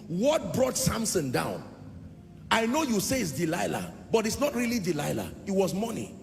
What brought Samson down? I know you say it's Delilah, but it's not really Delilah. It was money.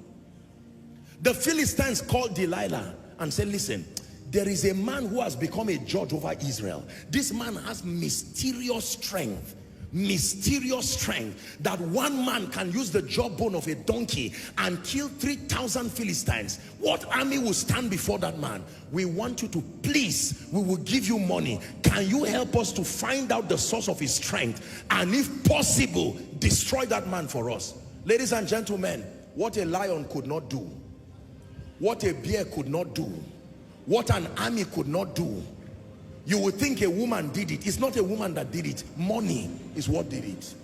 The Philistines called Delilah and said, listen, there is a man who has become a judge over Israel. This man has mysterious strength that one man can use the jawbone of a donkey and kill 3,000 Philistines. What army will stand before that man? We want you to, please, we will give you money. Can you help us to find out the source of his strength, and if possible, destroy that man for us? Ladies and gentlemen, what a lion could not do, what a bear could not do, what an army could not do. You would think a woman did it. It's not a woman that did it. Money is what did it.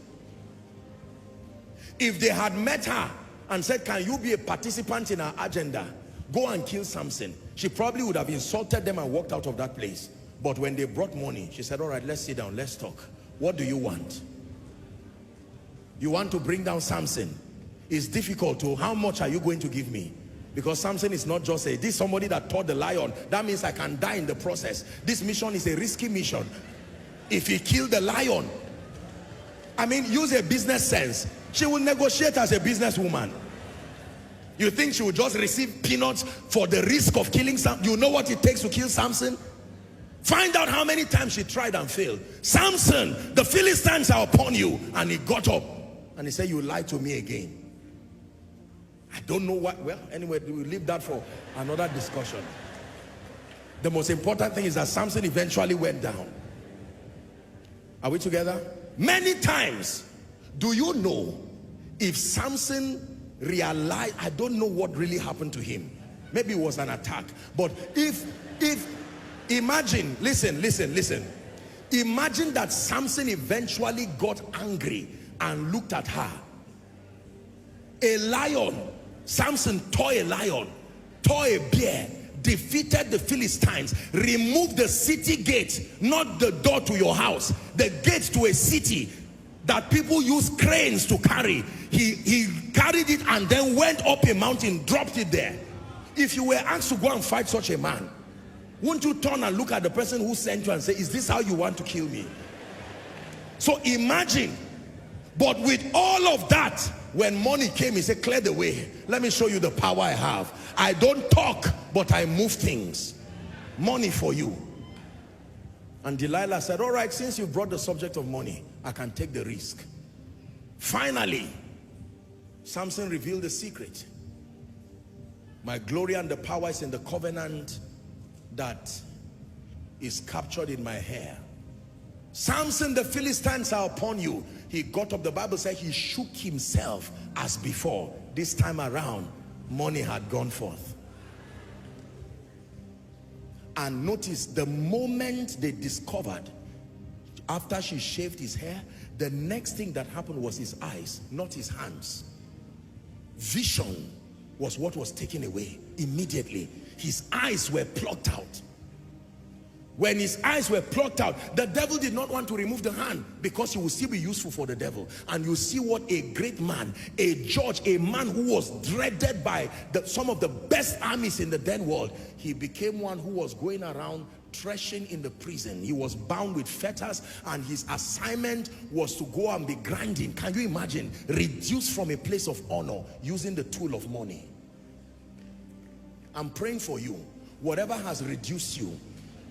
If they had met her and said, can you be a participant in our agenda? Go and kill Samson. She probably would have insulted them and walked out of that place. But when they brought money, she said, all right, let's sit down, let's talk. What do you want? You want to bring down Samson? It's difficult to, how much are you going to give me? Because Samson is not just this is somebody that taught the lion. That means I can die in the process. This mission is a risky mission. If he killed the lion, I mean, use a business sense. She will negotiate as a businesswoman. You think she will just receive peanuts for the risk of killing Samson? You know what it takes to kill Samson? Find out how many times she tried and failed. Samson, the Philistines are upon you. And he got up and he said, you lied to me again. I don't know what. Well, anyway, we'll leave that for another discussion. The most important thing is that Samson eventually went down. Are we together? Many times, do you know, if Samson realized, I don't know what really happened to him. Maybe it was an attack. But if imagine, listen. Imagine that Samson eventually got angry and looked at her. A lion. Samson tore a lion, tore a bear, defeated the Philistines, removed the city gate, not the door to your house, the gate to a city that people use cranes to carry. He carried it and then went up a mountain, dropped it there. If you were asked to go and fight such a man, wouldn't you turn and look at the person who sent you and say, is this how you want to kill me? So imagine. But with all of that, when money came, he said, clear the way. Let me show you the power I have. I don't talk, but I move things. Money for you. And Delilah said, all right, since you brought the subject of money, I can take the risk. Finally, Samson revealed the secret. My glory and the power is in the covenant that is captured in my hair. Samson, the Philistines are upon you. He got up, the Bible said he shook himself as before. This time around, money had gone forth. And notice, the moment they discovered, after she shaved his hair, the next thing that happened was his eyes, not his hands. Vision was what was taken away immediately. His eyes were plucked out. When his eyes were plucked out, the devil did not want to remove the hand, because he would still be useful for the devil. And you see what a great man, a judge, a man who was dreaded by some of the best armies in the then world, he became one who was going around threshing in the prison. He was bound with fetters, and his assignment was to go and be grinding. Can you imagine? Reduced from a place of honor using the tool of money. I'm praying for you. Whatever has reduced you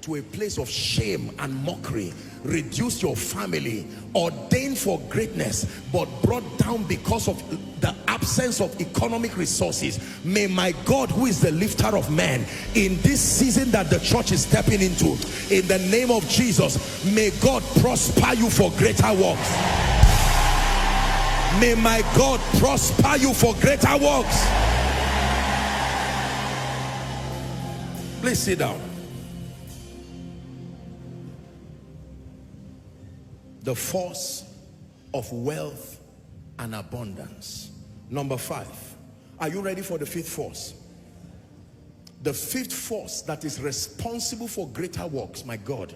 to a place of shame and mockery, reduce your family, ordained for greatness, but brought down because of the absence of economic resources, may my God, who is the lifter of men, in this season that the church is stepping into, in the name of Jesus, may God prosper you for greater works. May my God prosper you for greater works. Please sit down. The force of wealth and abundance. Number 5. Are you ready for the 5th force? The 5th force that is responsible for greater works. My God,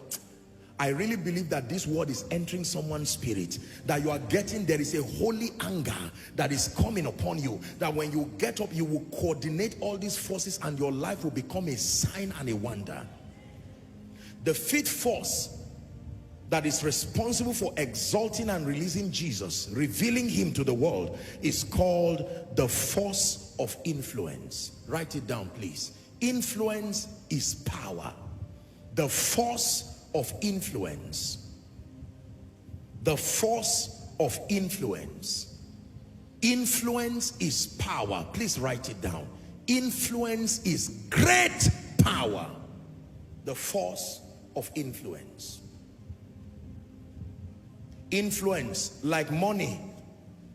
I really believe that this word is entering someone's spirit, that you are getting, there is a holy anger that is coming upon you, that when you get up, you will coordinate all these forces and your life will become a sign and a wonder. The 5th force that is responsible for exalting and releasing Jesus, revealing him to the world, is called the force of influence. Write it down, please. Influence is power. The force of influence. The force of influence. Influence is power. Please write it down. Influence is great power. The force of influence. Influence, like money,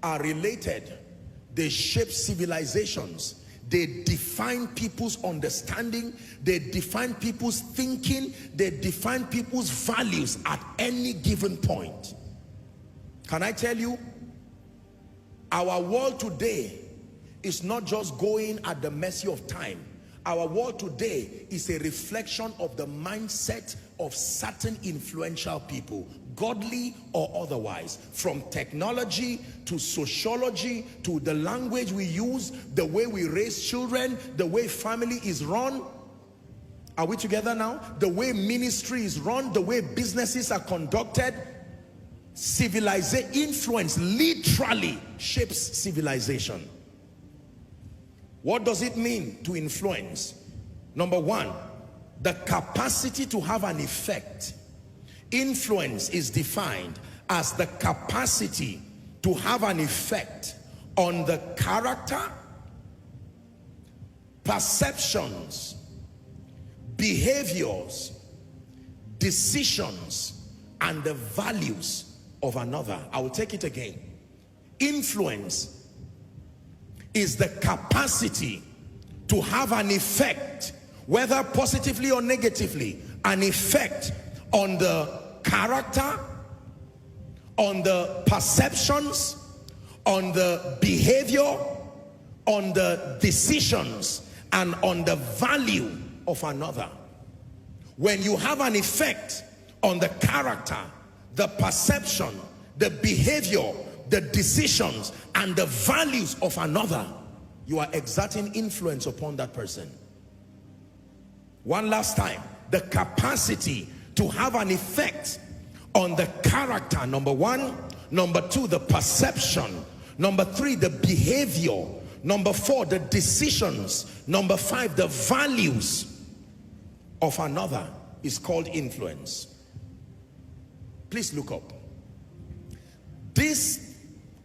are related. They shape civilizations. They define people's understanding. They define people's thinking. They define people's values at any given point. Can I tell you, our world today is not just going at the mercy of time. Our world today is a reflection of the mindset of certain influential people, godly or otherwise, from technology to sociology to the language we use, the way we raise children, the way family is run. Are we together now? The way ministry is run, the way businesses are conducted. Civilization, influence literally shapes civilization. What does it mean to influence? Number one, the capacity to have an effect. Influence is defined as the capacity to have an effect on the character, perceptions, behaviors, decisions, and the values of another. I will take it again. Influence is the capacity to have an effect, whether positively or negatively, an effect on the character, on the perceptions, on the behavior, on the decisions, and on the value of another. When you have an effect on the character, the perception, the behavior, the decisions, and the values of another, you are exerting influence upon that person. One last time, the capacity to have an effect on the character, number one. Number two, the perception. Number three, the behavior. Number four, the decisions. Number five, the values of another is called influence. Please look up. This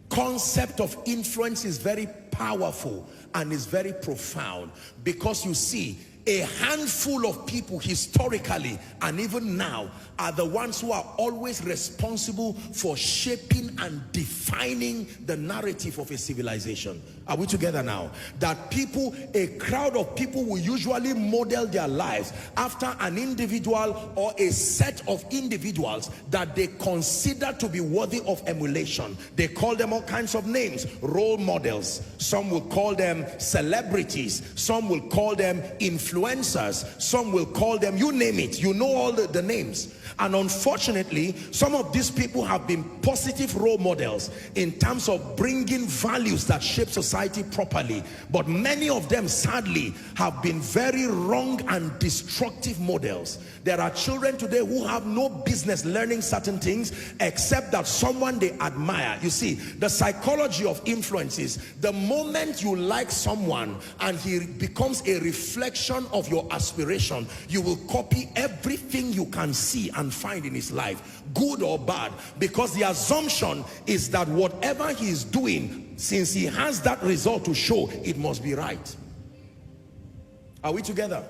concept of influence is very powerful and is very profound, because you see, a handful of people historically and even now are the ones who are always responsible for shaping and defining the narrative of a civilization. Are we together now? That people, a crowd of people, will usually model their lives after an individual or a set of individuals that they consider to be worthy of emulation. They call them all kinds of names. Role models. Some will call them celebrities. Some will call them influencers. Some will call them, you name it. You know all the names. And unfortunately, some of these people have been positive role models in terms of bringing values that shape society properly. But many of them, sadly, have been very wrong and destructive models. There are children today who have no business learning certain things except that someone they admire. You see, the psychology of influence is the moment you like someone and he becomes a reflection of your aspiration, you will copy everything you can see and find in his life, good or bad, because the assumption is that whatever he is doing, since he has that result to show, it must be right. Are we together?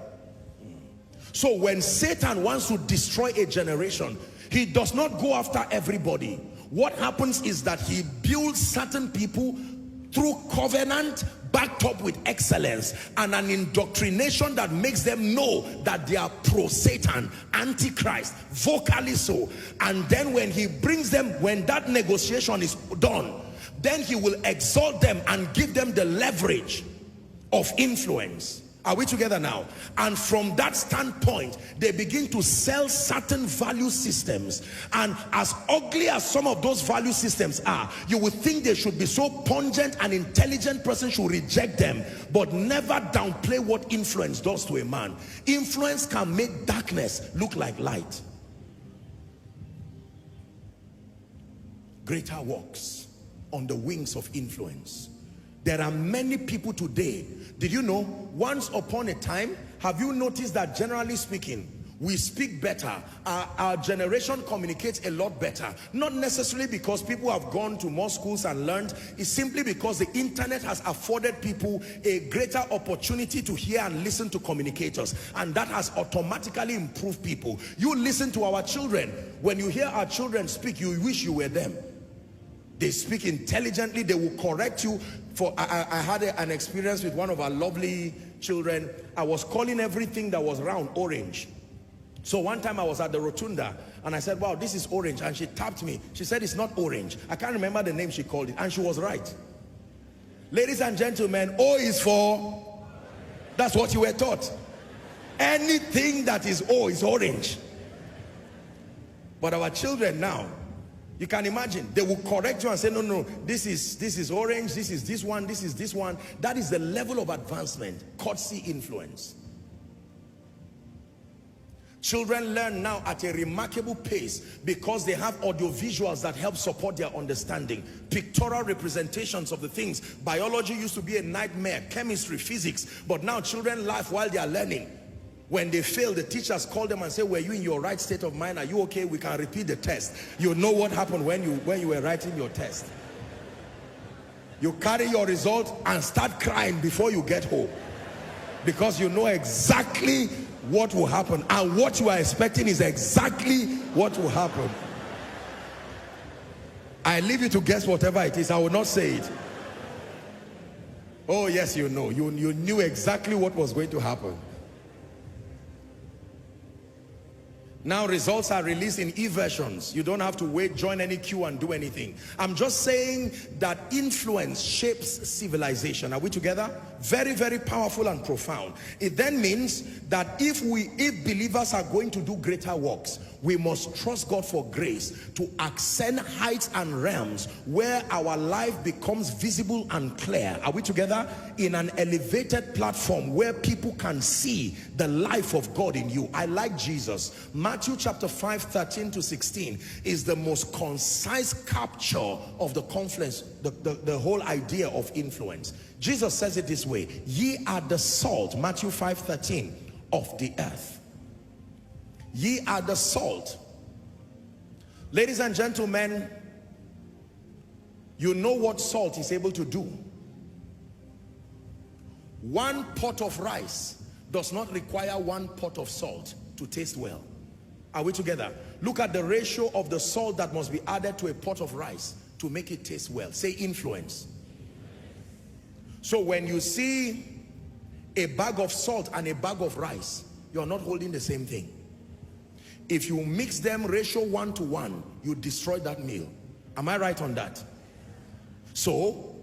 So when Satan wants to destroy a generation, he does not go after everybody. What happens is that he builds certain people through covenant, backed up with excellence, and an indoctrination that makes them know that they are pro-Satan, antichrist, vocally so. And then when he brings them, when that negotiation is done, then he will exalt them and give them the leverage of influence. Are we together now? And from that standpoint, they begin to sell certain value systems. And as ugly as some of those value systems are, you would think they should be so pungent, an intelligent person should reject them. But never downplay what influence does to a man. Influence can make darkness look like light. Greater works on the wings of influence. There are many people today. Did you know, once upon a time, have you noticed that generally speaking, we speak better, our generation communicates a lot better, not necessarily because people have gone to more schools and learned. It's simply because the internet has afforded people a greater opportunity to hear and listen to communicators, and that has automatically improved people. You listen to our children. When you hear our children speak, you wish you were them. They speak intelligently. They will correct you. I had an experience with one of our lovely children. I was calling everything that was round orange. So one time I was at the rotunda and I said, wow, this is orange. And she tapped me. She said, it's not orange. I can't remember the name she called it. And she was right. Ladies and gentlemen, O is for, that's what you were taught. Anything that is O is orange. But our children now, you can imagine, they will correct you and say, no, this is orange, this is this one, this is this one. That is the level of advancement, courtesy influence. Children learn now at a remarkable pace because they have audiovisuals that help support their understanding. Pictorial representations of the things. Biology used to be a nightmare, chemistry, physics, but now children laugh while they are learning. When they fail, the teachers call them and say, were you in your right state of mind? Are you okay? We can repeat the test. You know what happened when you were writing your test. You carry your result and start crying before you get home, because you know exactly what will happen, and what you are expecting is exactly what will happen. I leave you to guess whatever it is. I will not say it. Oh yes, you know, you knew exactly what was going to happen. Now results are released in e-versions. You don't have to wait, join any queue and do anything. I'm just saying that influence shapes civilization. Are we together? Very, very powerful and profound. It then means that if believers are going to do greater works, we must trust God for grace to ascend heights and realms where our life becomes visible and clear. Are we together? In an elevated platform where people can see the life of God in you. I like Jesus. Matthew chapter 5, 13 to 16 is the most concise capture of the conference, the whole idea of influence. Jesus says it this way: ye are the salt, Matthew 5, 13, of the earth. Ye are the salt. Ladies and gentlemen, you know what salt is able to do. One pot of rice does not require one pot of salt to taste well. Are we together? Look at the ratio of the salt that must be added to a pot of rice to make it taste well. Say influence. So when you see a bag of salt and a bag of rice, you're not holding the same thing. If you mix them ratio 1 to 1, you destroy that meal. Am I right on that? So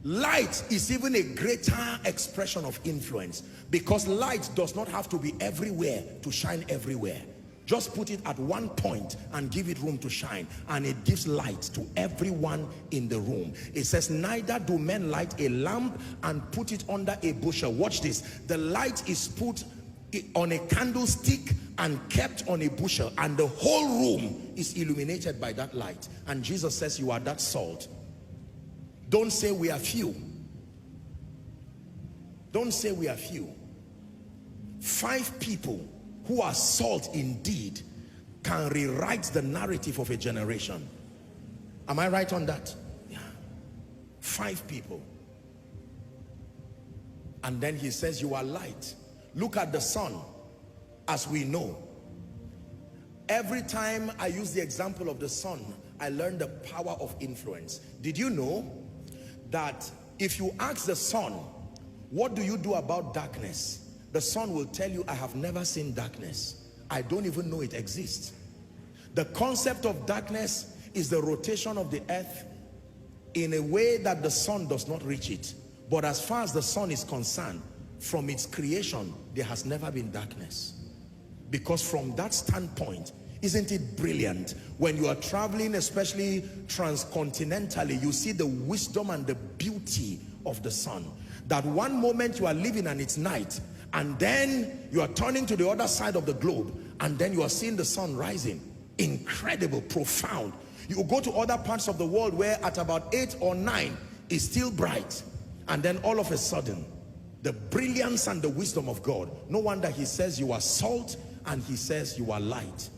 light is even a greater expression of influence, because light does not have to be everywhere to shine everywhere. Just put it at one point and give it room to shine, and it gives light to everyone in the room. It says, neither do men light a lamp and put it under a bushel. Watch this. The light is put on a candlestick and kept on a bushel, and the whole room is illuminated by that light. And Jesus says, you are that salt. Don't say we are few. Don't say we are few. 5 people who are salt indeed can rewrite the narrative of a generation. Am I right on that? Yeah. 5 people. And then he says, you are light. Look at the sun. As we know, every time I use the example of the sun, I learned the power of influence. Did you know that if you ask the sun, what do you do about darkness? The sun will tell you, I have never seen darkness. I don't even know it exists. The concept of darkness is the rotation of the earth in a way that the sun does not reach it. But as far as the sun is concerned, from its creation, there has never been darkness. Because from that standpoint, isn't it brilliant? When you are traveling, especially transcontinentally, you see the wisdom and the beauty of the sun. That one moment you are living and it's night, and then you are turning to the other side of the globe, and then you are seeing the sun rising. Incredible, profound. You go to other parts of the world where at about 8 or 9 it's still bright, and then all of a sudden the brilliance and the wisdom of God. No wonder he says you are salt and he says you are light.